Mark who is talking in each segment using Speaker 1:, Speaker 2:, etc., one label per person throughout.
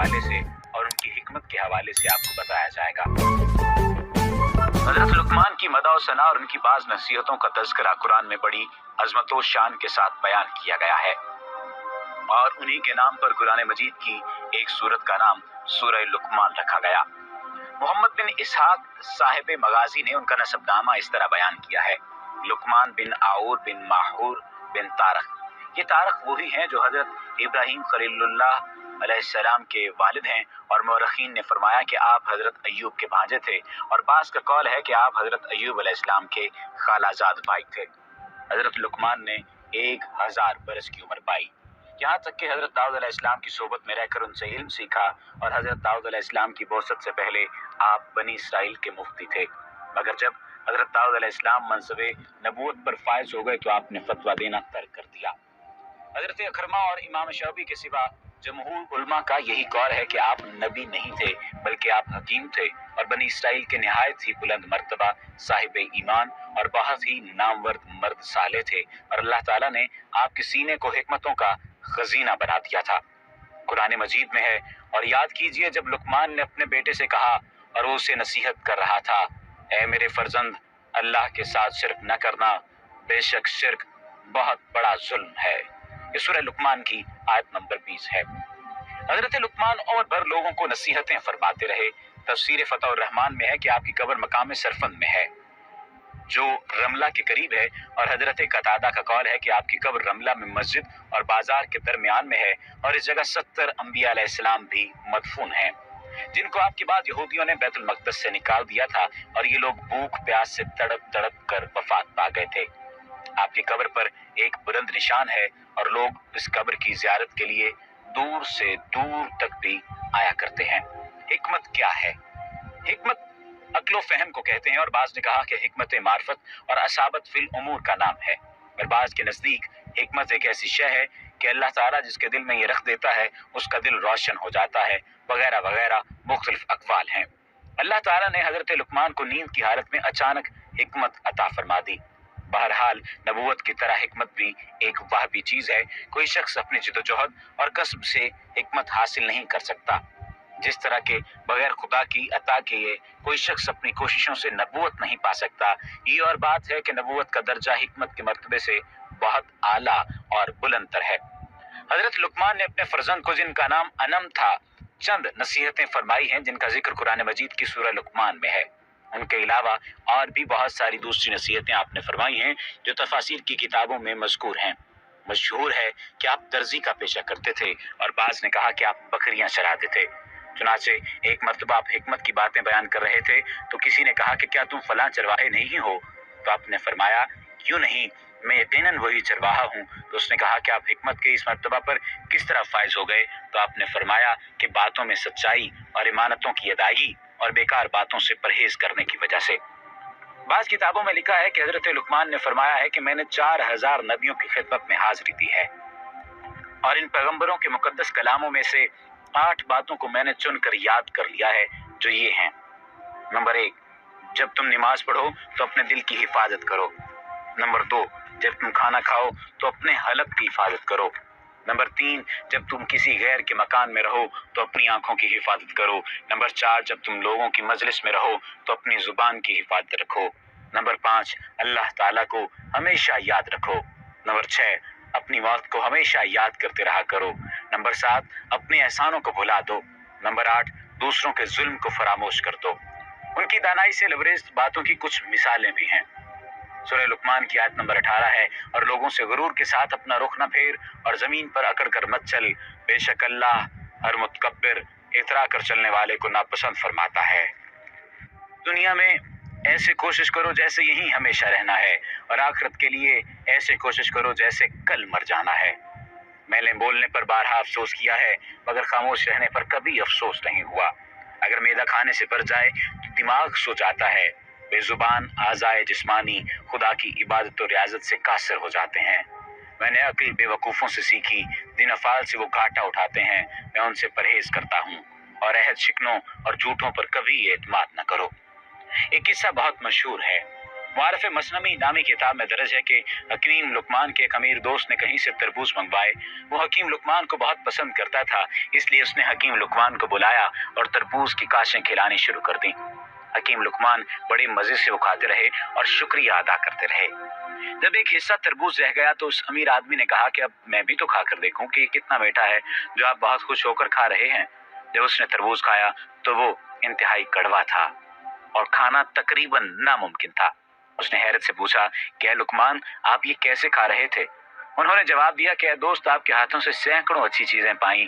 Speaker 1: हवाले से और उनकी हिकमत के हवाले से आपको बताया जाएगा। हजरत लुकमान की मदह सना और उनकी बाज नसीहतों का तज़किरा कुरान में बड़ी अजमत व शान के साथ बयान किया गया है और उन्हीं के नाम पर कुरान मजीद की एक सूरत का नाम सूरह लुकमान रखा गया। मोहम्मद बिन इसहाक साहिब मगाजी ने उनका नसबनामा इस तरह बयान किया है, लुकमान बिन आऊर बिन माहूर बिन तारक। ये तारक वही हैं जो हजरत इब्राहीम खलीलुल्लाह अलैहिस्सलाम के वालिद हैं और मौरखीन ने फरमाया कि आप हजरत अय्यूब के भांजे थे और बास का कौल है कि आप हजरत अय्यूब अलैहिस्सलाम के खालाजाद भाई थे। हजरत लुकमान ने 1000 बरस की उम्र पाई, यहाँ तक कि हजरत दाऊद अलैहिस्सलाम की सोबत में रहकर उनसे इल्म सीखा और हजरत दाऊद अलैहिस्सलाम की बौसत से पहले आप बनी इसराइल के मुफ्ती थे। मगर जब हजरत दाऊद अलैहिस्सलाम मनसबे नबूवत पर फायज हो गए तो आपने फतवा देना तर्क कर दिया। हजरत अकरमा और इमाम शाफी के सिवा जमहूर उलमा का यही कौल है कि आप नबी नहीं थे बल्कि आप हकीम थे और बनी इसराइल के निहायत ही बुलंद मर्तबा साहिब ईमान और बहुत ही नामवर मर्द साले थे और अल्लाह ताला ने आपके सीने को हिकमतों का खजीना बना दिया था। कुरान मजीद में है, और याद कीजिए जब लुकमान ने अपने बेटे से कहा और वो उसे नसीहत कर रहा था, ऐ मेरे फर्जंद, अल्लाह के साथ शिरक न करना, बेशक शिरक बहुत बड़ा जुल्म है। ये सूरह लुकमान की आयत नंबर 20 है। हजरत लुकमान उम्र भर लोगों को नसीहतें फरमाते रहे। तफसीर फतह रहमान में है कि आपकी कब्र मकाम सरफंद में है जो रमला के करीब है और हजरत कतादा का कौल है कि आपकी कब्र रमला में मस्जिद और बाजार के दरमियान में है और इस जगह 70 अंबिया अलैहिस्सलाम भी मदफून हैं जिनको आपके बाद यहूदियों ने बैतुल मक़दस से निकाल दिया था और ये लोग भूख प्यास से तड़प तड़प कर वफात पा गए थे। आपकी कब्र पर एक बुलंद निशान है और लोग इस कब्र की ज़ियारत के लिए दूर से दूर तक भी आया करते हैं। हिकमत क्या है? हिकमत अक्लो फहम को कहते हैं और बाज ने कहा कि हिकमत मार्फत और असाबत फिल उमूर का नाम है। और बाज के नज़दीक हिकमत एक ऐसी शय है कि अल्लाह ताला जिसके दिल में ये रख देता है उसका दिल रोशन हो जाता है, वगैरह वगैरह मुख्तलिफ अक़वाल हैं। अल्लाह ताला ने हजरत लुकमान को नींद की हालत में अचानक हिकमत अता फरमा दी। बहरहाल नबूवत की तरह हिकमत भी एक वाहबी चीज़ है। कोई शख्स अपनी जिद्दोजहद और कसब से हिकमत हासिल नहीं कर सकता। जिस तरह के बगैर खुदा की अता किए कोई शख्स अपनी कोशिशों से नबूवत नहीं पा सकता, ये और बात है कि नबूवत का दर्जा हिकमत के मर्तबे से बहुत आला और बुलंदतर है। हजरत लुकमान ने अपने फर्जंद को जिनका नाम अनम था चंद नसीहतें फरमाई हैं जिनका जिक्र कुरान मजीद की सूरह लुकमान में है। उनके अलावा और भी बहुत सारी दूसरी नसीहतें आपने फरमाई हैं जो तफासिर की किताबों में मज़कूर हैं। मशहूर है कि आप दर्जी का पेशा करते थे और बाज ने कहा कि आप बकरियां चराते थे। चुनाचे एक मर्तबा आप हिकमत की बातें बयान कर रहे थे तो किसी ने कहा कि क्या तुम फलां चरवाहे नहीं हो? तो आपने फरमाया क्यों नहीं, मैं यकीनन वही चरवाहा हूँ। तो उसने कहा कि आप हिकमत के इस मर्तबा पर किस तरह फायज हो गए? तो आपने फरमाया कि बातों में सच्चाई और इमानतों की अदायगी और बेकार बातों से परहेज करने की वजह से। बाज़ किताबों में लिखा है कि हजरत लुकमान ने फरमाया है कि मैंने 4000 नबियों की खिदमत में हाजिरी दी है और इन पैगंबरों के मुकद्दस कलामों में से 8 बातों को मैंने चुनकर याद कर लिया है जो ये हैं। नंबर 1, जब तुम नमाज पढ़ो तो अपने दिल की हिफाजत करो। नंबर 2, जब तुम खाना खाओ तो अपने हलक की हिफाजत करो। नंबर 3, जब तुम किसी गैर के मकान में रहो तो अपनी आंखों की हिफाजत करो। नंबर 4, जब तुम लोगों की मजलिस में रहो तो अपनी जुबान की हिफाजत रखो। नंबर 5, अल्लाह ताला को हमेशा याद रखो। नंबर 6, अपनी मौत को हमेशा याद करते रहा करो। नंबर 7, अपने एहसानों को भुला दो। नंबर 8, दूसरों के जुल्म को फरामोश कर दो। उनकी दानाई से लबरेज बातों की कुछ मिसालें भी हैं। सूरह लुकमान की आयत नंबर 18 है, और लोगों से गुरूर के साथ अपना रुख न फेर और जमीन पर अकड़ कर मत चल, बेशक अल्लाह हर मुतकब्बिर इतरा कर चलने वाले को नापसंद फरमाता है। दुनिया में ऐसे कोशिश करो जैसे यहीं हमेशा रहना है और आखिरत के लिए ऐसे कोशिश करो जैसे कल मर जाना है। मैंने बोलने पर बारहा अफसोस किया है मगर खामोश रहने पर कभी अफसोस नहीं हुआ। अगर मैदा खाने से भर जाए तो दिमाग सो जाता है। बेजुबान आज़ाए जिस्मानी खुदा की इबादत और रियाजत से कासिर हो जाते हैं। मैंने अक्ल बेवकूफ़ों से सीखी, दिन अफाल से वो घाटा उठाते हैं, मैं उनसे परहेज करता हूँ। और अहद शिकनों और झूठों पर कभी एतमाद न करो। एक किस्सा बहुत मशहूर है। मुआरफ़ मसनवी नामी किताब में दर्ज है कि हकीम लुकमान के एक अमीर दोस्त ने कहीं से तरबूज मंगवाए। वो हकीम लुकमान को बहुत पसंद करता था, इसलिए उसने हकीम लुकमान को बुलाया और तरबूज की काशें खिलानी शुरू कर दी। हकीम लुकमान बड़े मज़े से वो खाते रहे और शुक्रिया अदा करते रहे। जब एक हिस्सा तरबूज रह गया तो उस अमीर आदमी ने कहा कि अब मैं भी तो खाकर देखूं कि कितना मीठा है जो आप बहुत खुश होकर खा रहे हैं। जब उसने तरबूज खाया तो वो इंतहाई कड़वा था और खाना तकरीबन नामुमकिन था। उसने हैरत से पूछा, क्या लुकमान, आप ये कैसे खा रहे थे? उन्होंने जवाब दिया कि दोस्त, आपके हाथों से सैकड़ों अच्छी चीजें पाई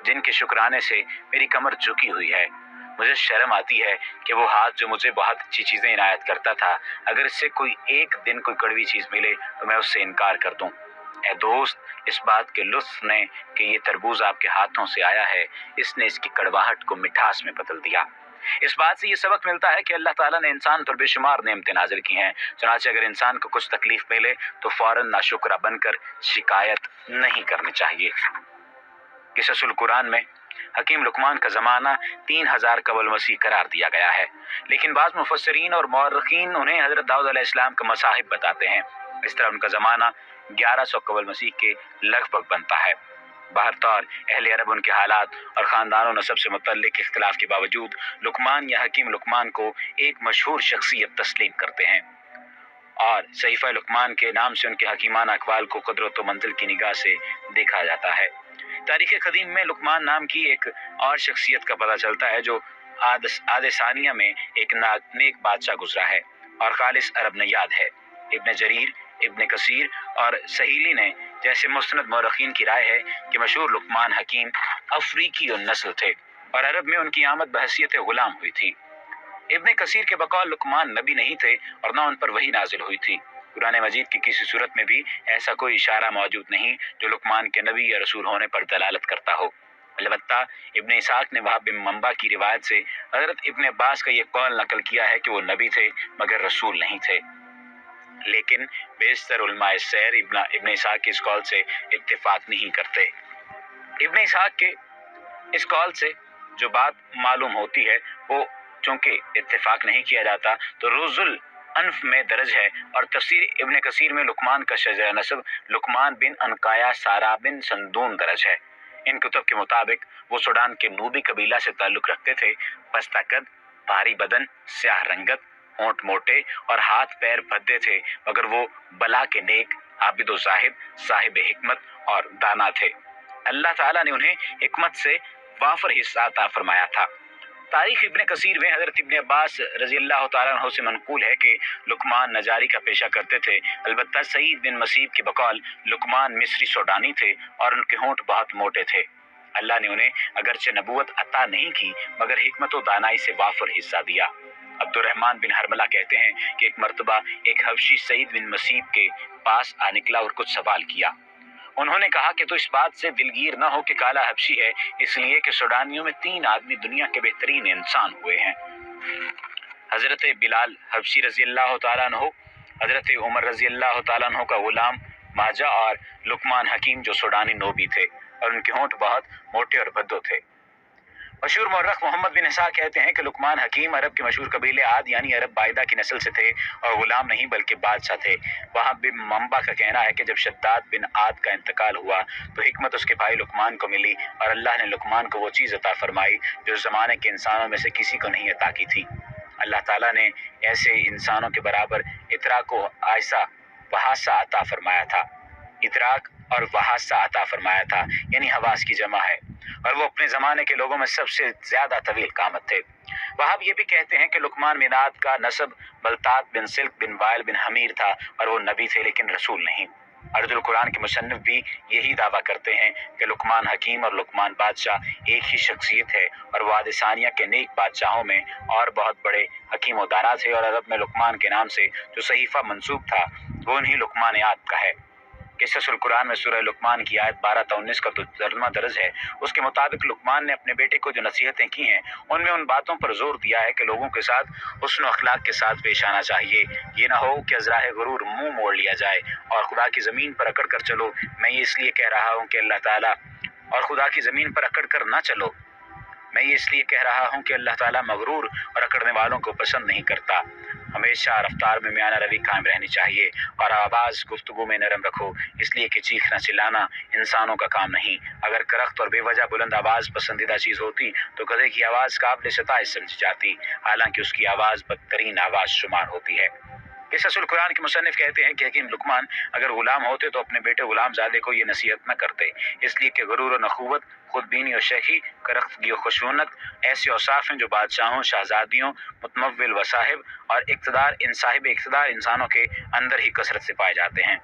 Speaker 1: जिनके शुक्राने से मेरी कमर झुकी हुई है। मुझे शर्म आती है कि वो हाथ जो मुझे बहुत अच्छी चीजें इनायत करता था, अगर इससे कोई एक दिन कोई कड़वी चीज मिले तो मैं उससे इनकार कर दूं। ए दोस्त, इस बात के लुत्फ ने कि ये तरबूज आपके हाथों से आया है, इसने इसकी कड़वाहट को मिठास में बदल दिया। इस बात से ये सबक मिलता है कि अल्लाह ताला ने इंसान पर बेशुमार नेमतें नाज़िल की हैं। चुनांचे अगर इंसान को कुछ तकलीफ मिले तो फौरन नाशुक्रा बनकर शिकायत नहीं करनी चाहिए। किससुल कुरान में हकीम लुकमान का ज़माना 3000 कबल मसीह करार दिया गया है, लेकिन बाज़ मुफस्सिरीन और मौर्रिखीन उन्हें हज़रत दाऊद अलैहिस्सलाम का मसाहिब बताते हैं। इस तरह उनका ज़माना 1100 कबल मसीह के लगभग बनता है। बहरतौर अहले अरब उनके हालात और ख़ानदान नसब से मुतल्लिक इख्तिलाफ के बावजूद लुकमान या हकीम लुकमान को एक मशहूर शख्सियत तस्लीम करते हैं और सहीफ़ा लुकमान के नाम से उनके हकीमाना अक़वाल को क़ुदरत व मंज़िल की निगाह से देखा जाता है। तारीख़ क़दीम में लुकमान नाम की एक और शख्सियत का पता चलता है जो आद सानिया में एक नेक बादशाह गुजरा है और खालिस अरब नयाद है। इब्न जरीर, इब्न कसीर और सहीली ने जैसे मुस्तनद मौरखीन की राय है कि मशहूर लुकमान हकीम अफ्रीकी नस्ल थे और अरब में उनकी आमद बहसियत गुलाम हुई थी। इब्न कसीर के बकौल लुकमान नबी नहीं थे और न उन पर वही नाजिल हुई थी। कुरान मजीद की किसी सूरत में भी ऐसा कोई इशारा मौजूद नहीं जो लुकमान के नबी या रसूल होने पर दलालत करता हो। अलबत्ता इब्न इसाक ने वहाब बिन मंबा की रिवायत से हज़रत इब्न अब्बास का ये कौल नकल किया है कि वो नबी थे मगर रसूल नहीं थे, लेकिन बेशतर उलमाए सैर इब्न इसाक के इस कौल से इत्तेफाक नहीं करते। इब्न इसाक के इस कौल से जो बात मालूम होती है वो चूंकि इत्तेफाक नहीं किया जाता तो रोजुल अनफ में दर्ज है और तफसीर इब्न कसीर में लुकमान का शजरा नसब लुकमान बिन अनकाया सारा बिन संदून दर्ज है। इन कुतुब के मुताबिक वो सूडान के नूबी कबीला से ताल्लुक रखते थे। पस्ता कद, भारी बदन, स्याह रंगत, होंठ मोटे और हाथ पैर भद्दे थे, मगर वो बला के नेक, आबिद ज़ाहिद, साहिब हिकमत और दाना थे। अल्लाह ताला ने उन्हें हिकमत से वाफर हिस्सा अता फरमाया था। तारीख इब्न कसीर में हज़रत इब्न अब्बास रज़ी अल्लाह तआला अन्हु से मनकूल है कि लुकमान नजारी का पेशा करते थे। अलबत्ता सईद बिन मसीब के बकौल लुकमान मिस्री सोडानी थे और उनके होंठ बहुत मोटे थे। अल्लाह ने उन्हें अगरचे नबूवत अता नहीं की मगर हिकमत व दानाई से वाफर हिस्सा दिया। अब्दुर्रहमान बिन हरमला कहते हैं कि एक मर्तबा एक हबशी सईद बिन मसीब के पास आ निकला और कुछ सवाल किया। उन्होंने कहा कि तो इस बात से दिलगीर न हो कि काला हबशी है, इसलिए कि सूडानियों में 3 आदमी दुनिया के बेहतरीन इंसान हुए हैं। हजरत बिलाल हबशी रजी अल्लाह तआला अन्हु, हजरत उमर रजी अल्लाह तआला अन्हु का गुलाम माजा और लुकमान हकीम जो सूडानी नोबी थे और उनके होंठ बहुत मोटे और भद्दो थे। मशहूर मौर्रख मोहम्मद बिन इसा कहते हैं कि लुकमान हकीम अरब के मशहूर कबीले आद यानी अरब बायदा की नस्ल से थे और गुलाम नहीं बल्कि बादशाह थे। वहाब बिन मंबा का कहना है कि जब शद्दाद बिन आद का इंतकाल हुआ तो हिकमत उसके भाई लुकमान को मिली और अल्लाह ने लुकमान को वो चीज़ अता फरमाई जो ज़माने के इंसानों में से किसी को नहीं अता की थी। अल्लाह ताला ने ऐसे इंसानों के बराबर इतराक को आयसा वहासा अता फरमाया था। इतराक और वहासा अता फरमाया था यानी हवास की जमा है और वो अपने ज़माने के लोगों में सबसे ज़्यादा तवील कामत थे। वहाब ये भी कहते हैं कि लुकमान बिन आद का नसब बलतात बिन सिल्क बिन वाइल बिन हमीर था और वो नबी थे लेकिन रसूल नहीं। अर्जुल कुरान के मुसन्निफ भी यही दावा करते हैं कि लुकमान हकीम और लुकमान बादशाह एक ही शख्सियत है और वो आदिसानिया के नेक बादशाहों में और बहुत बड़े हकीम व दाना थे और अरब में लुकमान के नाम से जो सहीफ़ा मंसूब था वो उन्हीं लुकमान आद का है। किस्सतुल कुरान में सूरह लुकमान की आयत 12 ta 19 का तो तर्जुमा दर्ज है। उसके मुताबिक लुकमान ने अपने बेटे को जो नसीहतें की हैं उनमें उन बातों पर जोर दिया है कि लोगों के साथ हुस्न अखलाक के साथ पेश आना चाहिए। ये ना हो कि अज़राए गुरूर मुंह मोड़ लिया जाए और खुदा की ज़मीन पर अकड़ कर चलो। मैं ये इसलिए कह रहा हूँ कि अल्लाह ताला और खुदा की ज़मीन पर अकड़ कर ना चलो। मैं ये इसलिए कह रहा हूँ कि अल्लाह ताला मगरूर और अकड़ने वालों को पसंद नहीं करता। ہمیشہ رفتار میں میانہ روی قائم رہنی چاہیے اور آواز گفتگو میں نرم رکھو، اس لیے کہ چیخنا چلانا انسانوں کا کام نہیں۔ اگر کرخت اور بے وجہ بلند آواز پسندیدہ چیز ہوتی تو گدھے کی آواز قابل ستائش سمجھی جاتی، حالانکہ اس کی آواز بدترین آواز شمار ہوتی ہے۔ قصص القرآن کے مصنف کہتے ہیں کہ حکیم لقمان اگر غلام ہوتے تو اپنے بیٹے غلام زادے کو یہ نصیحت نہ کرتے، اس لیے کہ غرور و نخوت، خود بینی و شیخی، کرختگی و خشونت ایسے اوصاف ہیں جو بادشاہوں، شہزادیوں، متمول وصاحب اور صاحب اقتدار انسانوں کے اندر ہی کثرت سے پائے جاتے ہیں۔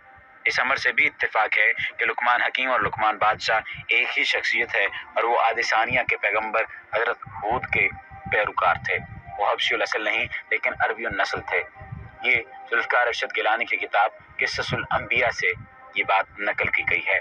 Speaker 1: اس امر سے بھی اتفاق ہے کہ لقمان حکیم اور لقمان بادشاہ ایک ہی شخصیت ہے اور وہ عاد ثانیہ کے پیغمبر حضرت ہود کے پیروکار تھے۔ وہ حبشی الاصل نہیں لیکن عربی النسل تھے۔ یہ ذوالفقار ارشد گیلانی کی کتاب قصص الانبیاء سے یہ بات نقل کی گئی ہے۔